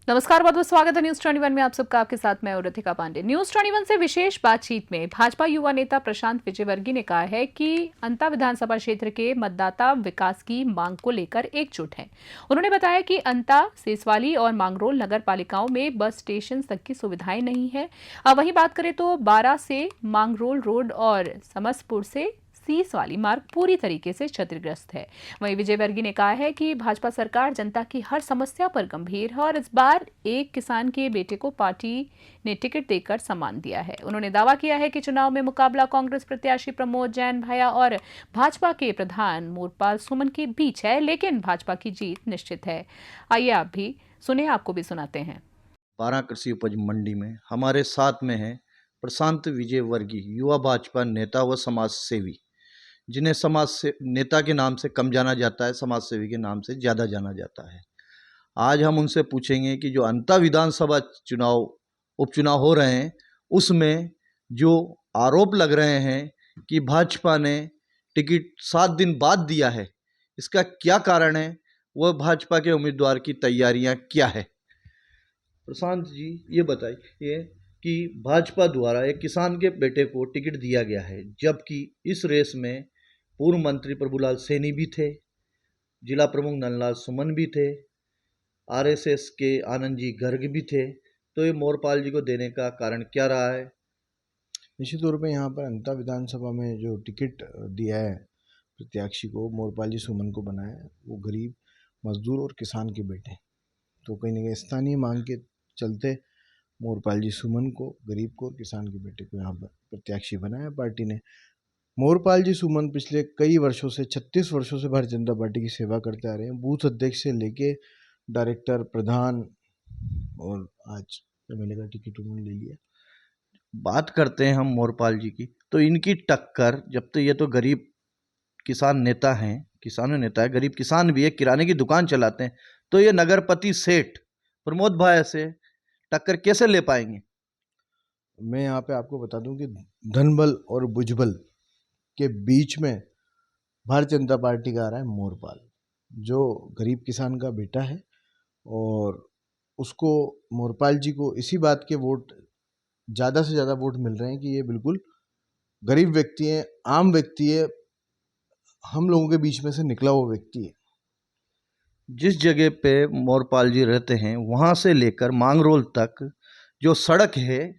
नमस्कार, बहुत बहुत स्वागत है न्यूज 21 में। आप सबका आपके साथ मैं रितिका पांडे। न्यूज 21 से विशेष बातचीत में भाजपा युवा नेता प्रशांत विजयवर्गीय ने कहा है कि अंता विधानसभा क्षेत्र के मतदाता विकास की मांग को लेकर एकजुट हैं। उन्होंने बताया कि अंता, सेसवाली और मांगरोल नगर पालिकाओं में बस स्टेशन तक की सुविधाएं नहीं है। अब वहीं बात करें तो 12 से मांगरोल रोड और समस्तपुर से सीस वाली मार्ग पूरी तरीके से क्षतिग्रस्त है। वहीं विजयवर्गीय ने कहा है कि भाजपा सरकार जनता की हर समस्या पर गंभीर है और इस बार एक किसान के बेटे को पार्टी ने टिकट देकर सम्मान दिया है। उन्होंने दावा किया है कि चुनाव में मुकाबला कांग्रेस प्रत्याशी प्रमोद जैन भैया और भाजपा के प्रधान मोरपाल सुमन के बीच है, लेकिन भाजपा की जीत निश्चित है। आइए आप भी सुने, आपको भी सुनाते हैं। 12 कृषि उपज मंडी में हमारे साथ में है प्रशांत विजयवर्गीय, युवा भाजपा नेता व समाज सेवी, जिन्हें समाज से नेता के नाम से कम जाना जाता है, समाज सेवी के नाम से ज़्यादा जाना जाता है। आज हम उनसे पूछेंगे कि जो अंता विधानसभा चुनाव उपचुनाव हो रहे हैं, उसमें जो आरोप लग रहे हैं कि भाजपा ने टिकट 7 दिन बाद दिया है, इसका क्या कारण है, वह भाजपा के उम्मीदवार की तैयारियां क्या है। प्रशांत जी, ये बताइए कि भाजपा द्वारा एक किसान के बेटे को टिकट दिया गया है, जबकि इस रेस में पूर्व मंत्री प्रभुलाल सैनी भी थे, जिला प्रमुख नंदलाल सुमन भी थे, आरएसएस के आनंद जी गर्ग भी थे। तो ये मोरपाल जी को देने का कारण क्या रहा है? निश्चित तौर पे यहाँ पर अंता विधानसभा में जो टिकट दिया है प्रत्याशी को, मोरपाल जी सुमन को बनाया है, वो गरीब मजदूर और किसान के बेटे। तो कहीं ना कहीं स्थानीय मांग के चलते मोरपाल जी सुमन को, गरीब को और किसान के बेटे को यहाँ पर प्रत्याशी बनाया पार्टी ने। मोरपाल जी सुमन पिछले कई वर्षों से, 36 वर्षों से भारतीय जनता पार्टी की सेवा करते आ रहे हैं, बूथ अध्यक्ष से लेके डायरेक्टर, प्रधान, और आज एमएलए का टिकट उन्होंने ले लिया। बात करते हैं हम मोरपाल जी की, तो इनकी टक्कर, जब तो ये तो गरीब किसान नेता हैं, किसानों नेता है, गरीब किसान भी है, किराने की दुकान चलाते हैं, तो ये नगरपति सेठ प्रमोद भाई से टक्कर कैसे ले पाएंगे? मैं यहाँ पे आपको बता दूं कि धनबल और भुजबल के बीच में भारतीय जनता पार्टी का आ रहा है मोरपाल, जो गरीब किसान का बेटा है, और उसको, मोरपाल जी को इसी बात के वोट, ज़्यादा से ज़्यादा वोट मिल रहे हैं कि ये बिल्कुल गरीब व्यक्ति है, आम व्यक्ति है, हम लोगों के बीच में से निकला हुआ व्यक्ति है। जिस जगह पे मोरपाल जी रहते हैं, वहाँ से लेकर मांगरोल तक जो सड़क है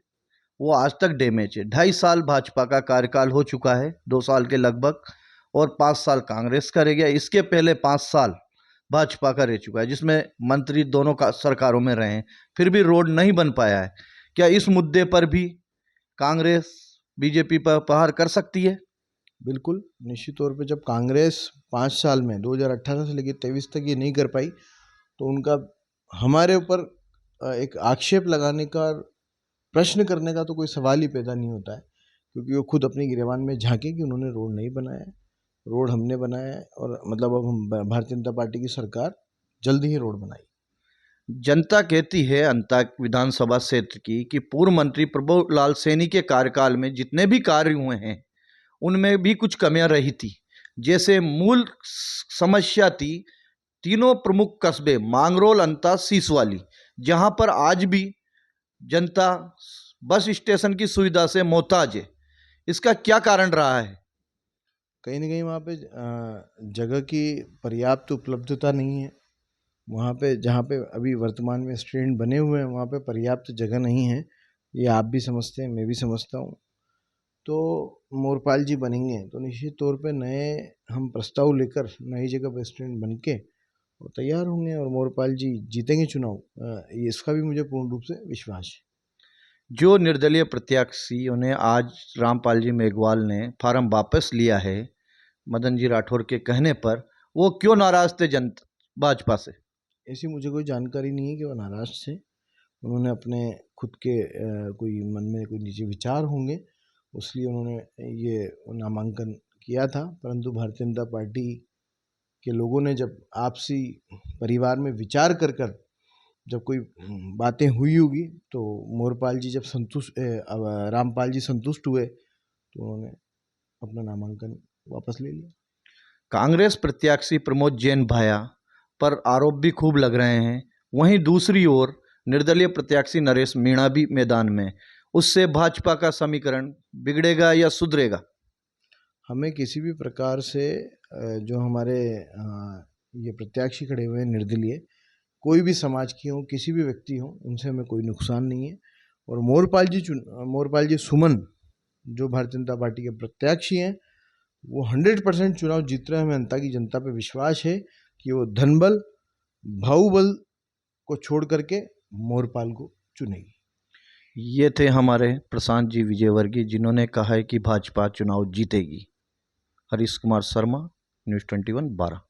वो आज तक डैमेज है। 2.5 साल भाजपा का कार्यकाल हो चुका है, 2 साल के लगभग, और 5 साल कांग्रेस का रह गया। इसके पहले 5 साल भाजपा का रह चुका है, जिसमें मंत्री दोनों का सरकारों में रहे हैं, फिर भी रोड नहीं बन पाया है। क्या इस मुद्दे पर भी कांग्रेस बीजेपी पर प्रहार कर सकती है? बिल्कुल, निश्चित तौर पे जब कांग्रेस 5 साल में 2018 से लेकर 23 तक ये नहीं कर पाई, तो उनका हमारे ऊपर एक आक्षेप लगाने का, प्रश्न करने का तो कोई सवाल ही पैदा नहीं होता है, क्योंकि वो खुद अपनी गिरेबान में झांके कि उन्होंने रोड नहीं बनाया है। रोड हमने बनाया है, और मतलब अब हम भारतीय जनता पार्टी की सरकार जल्दी ही रोड बनाई। जनता कहती है अंता विधानसभा क्षेत्र की कि पूर्व मंत्री प्रभुलाल सैनी के कार्यकाल में जितने भी कार्य हुए हैं, उनमें भी कुछ कमियां रही थी। जैसे मूल समस्या थी तीनों प्रमुख कस्बे मांगरोल, अंता, सीसवाली, जहां पर आज भी जनता बस स्टेशन की सुविधा से मोहताज है। इसका क्या कारण रहा है? कहीं ना कहीं वहाँ पे जगह की पर्याप्त उपलब्धता नहीं है। वहाँ पे जहाँ पे अभी वर्तमान में स्टैंड बने हुए हैं, वहाँ पे पर्याप्त जगह नहीं है। ये आप भी समझते हैं, मैं भी समझता हूँ। तो मोरपाल जी बनेंगे तो निश्चित तौर पे नए हम प्रस्ताव लेकर नई जगह पर स्टैंड बन के और तैयार होंगे, और मोरपाल जी जीतेंगे चुनाव, इसका भी मुझे पूर्ण रूप से विश्वास है। जो निर्दलीय प्रत्याशी, उन्हें आज रामपाल जी मेघवाल ने फार्म वापस लिया है मदन जी राठौर के कहने पर, वो क्यों नाराज थे जनता भाजपा से? ऐसी मुझे कोई जानकारी नहीं है कि वो नाराज थे। उन्होंने अपने खुद के कोई मन में कोई निजी विचार होंगे, उसलिए उन्होंने ये नामांकन किया था। परंतु भारतीय जनता पार्टी के लोगों ने जब आपसी परिवार में विचार कर कर जब कोई बातें हुई होगी, तो मोरपाल जी जब रामपाल जी संतुष्ट हुए, तो उन्होंने अपना नामांकन वापस ले लिया। कांग्रेस प्रत्याशी प्रमोद जैन भाया पर आरोप भी खूब लग रहे हैं। वहीं दूसरी ओर निर्दलीय प्रत्याशी नरेश मीणा भी मैदान में है। उससे भाजपा का समीकरण बिगड़ेगा या सुधरेगा? हमें किसी भी प्रकार से जो हमारे ये प्रत्याशी खड़े हुए हैं निर्दलीय, कोई भी समाज की हो, किसी भी व्यक्ति हो, उनसे हमें कोई नुकसान नहीं है। और मोरपाल जी सुमन जो भारतीय जनता पार्टी के प्रत्याशी हैं, वो 100% चुनाव जीत रहे हैं। हमें अंता की जनता पे विश्वास है कि वो धनबल बाहुबल को छोड़ करके मोरपाल को चुनेगी। ये थे हमारे प्रशांत जी विजयवर्गीय, जिन्होंने कहा है कि भाजपा चुनाव जीतेगी। हरीश कुमार शर्मा, न्यूज़ 21 12।